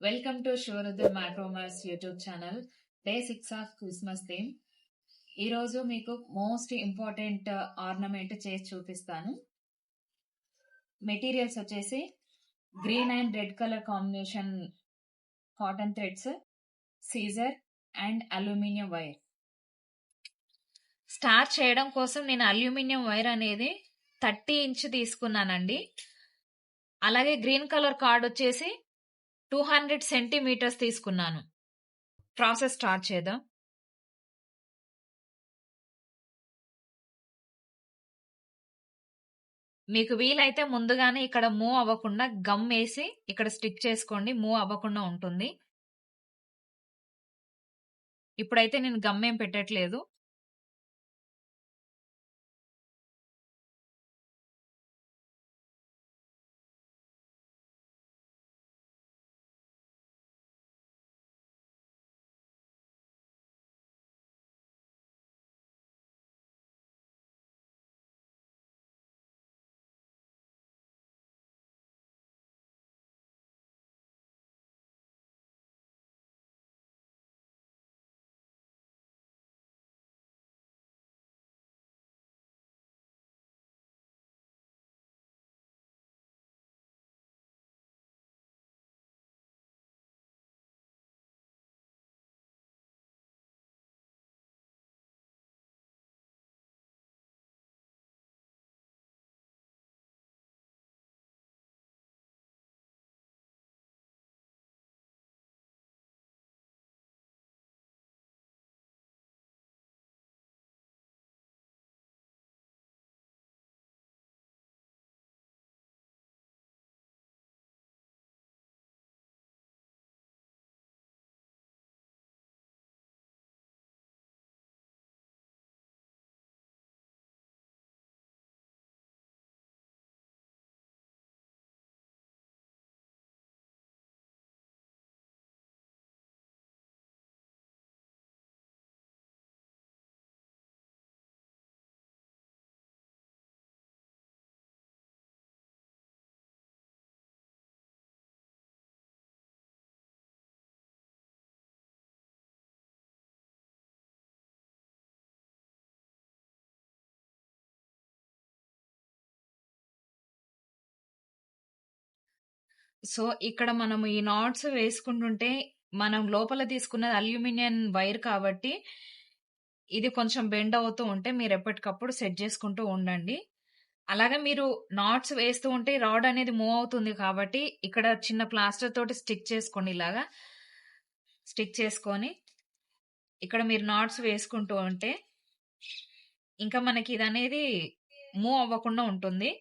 Welcome to Shorudra macrames YouTube channel. Day 6 of Christmas theme. ఈరోజు మీకు most important ornament చేసి చూపిస్తాను. మెటీరియల్స్ వచ్చేసి green and red colour combination cotton threads, scissor and aluminium wire. Start చేయడం కోసం నేను aluminium wire అనేది 30 ఇంచ్ తీసుకున్నానండి. అలాగే గ్రీన్ కలర్ కార్డ్ వచ్చేసి 200 సెంటీమీటర్స్ తీసుకున్నాను. ప్రాసెస్ స్టార్ట్ చేద్దాం. మీకు వీలైతే ముందుగానే ఇక్కడ మూవ్ అవ్వకుండా గమ్ వేసి ఇక్కడ స్టిక్ చేసుకోండి, మూవ్ అవ్వకుండా ఉంటుంది. ఇప్పుడైతే నేను గమ్ ఏం పెట్టట్లేదు. సో ఇక్కడ మనము ఈ నాట్స్ వేసుకుంటుంటే మనం లోపల తీసుకున్నది అల్యూమినియం వైర్ కాబట్టి ఇది కొంచెం బెండ్ అవుతూ ఉంటే మీరు ఎప్పటికప్పుడు సెట్ చేసుకుంటూ ఉండండి. అలాగే మీరు నాట్స్ వేస్తూ ఉంటే రాడ్ అనేది మూవ్ అవుతుంది కాబట్టి ఇక్కడ చిన్న ప్లాస్టర్ తోటి స్టిక్ చేసుకోండి. ఇలాగా స్టిక్ చేసుకొని ఇక్కడ మీరు నాట్స్ వేసుకుంటూ ఉంటే ఇంకా మనకి ఇది అనేది మూవ్ అవ్వకుండా ఉంటుంది.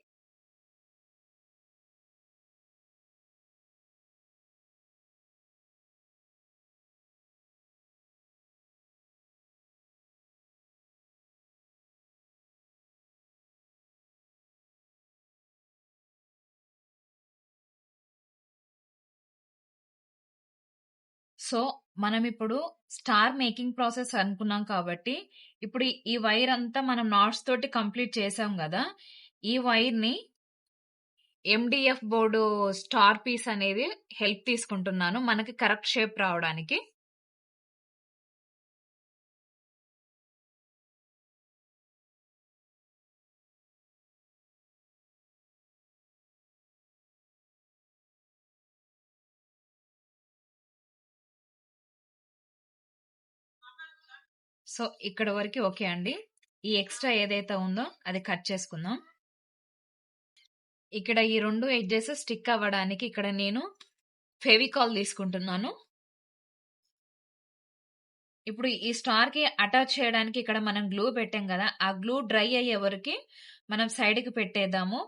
సో మనం ఇప్పుడు స్టార్ మేకింగ్ ప్రాసెస్ అనుకున్నాం కాబట్టి ఇప్పుడు ఈ వైర్ అంతా మనం నాట్స్ తోటి కంప్లీట్ చేసాం కదా. ఈ వైర్ ని MDF బోర్డు స్టార్ పీస్ అనేది హెల్ప్ తీసుకుంటున్నాను మనకి కరెక్ట్ షేప్ రావడానికి. సో ఇక్కడ వరకు ఓకే అండి. ఈ ఎక్స్ట్రా ఏదైతే ఉందో అది కట్ చేసుకుందాం. ఇక్కడ ఈ 2 ఎడ్జెస్ స్టిక్ అవ్వడానికి ఇక్కడ నేను ఫెవికాల్ తీసుకుంటున్నాను. ఇప్పుడు ఈ స్టార్ కి అటాచ్ చేయడానికి ఇక్కడ మనం గ్లూ పెట్టాం కదా, ఆ గ్లూ డ్రై అయ్యే వరకు మనం సైడ్ కి పెట్టేద్దాము.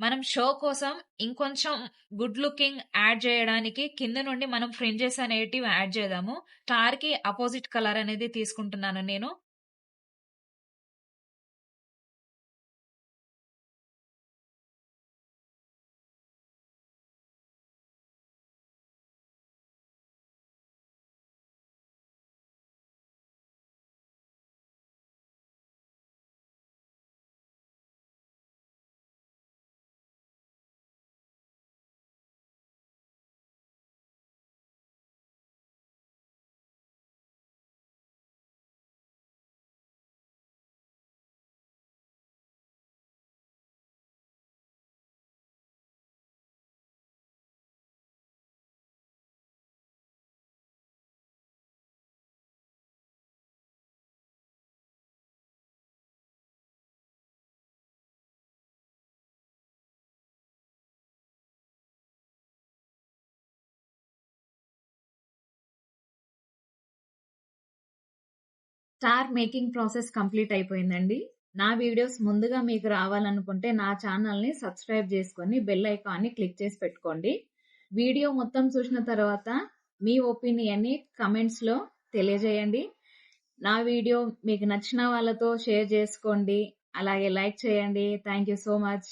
మనం షో కోసం ఇంకొంచెం గుడ్ లుకింగ్ యాడ్ చేయడానికి కింద నుండి మనం ఫ్రింజెస్ అనేటివి యాడ్ చేద్దాము. స్టార్ కి అపోజిట్ కలర్ అనేది తీసుకుంటున్నాను నేను. స్టార్ మేకింగ్ ప్రాసెస్ కంప్లీట్ అయిపోయిందండి. నా వీడియోస్ ముందుగా మీకు రావాలనుకుంటే నా ఛానల్‌ని సబ్స్క్రైబ్ చేసుకొని బెల్ ఐకాన్‌ని క్లిక్ చేసి పెట్టుకోండి. వీడియో మొత్తం చూసిన తర్వాత మీ ఒపీనియన్‌ని కమెంట్స్‌లో తెలియజేయండి. నా వీడియో మీకు నచ్చిన వాళ్ళతో షేర్ చేసుకోండి. అలాగే లైక్ చేయండి. Thank you so much.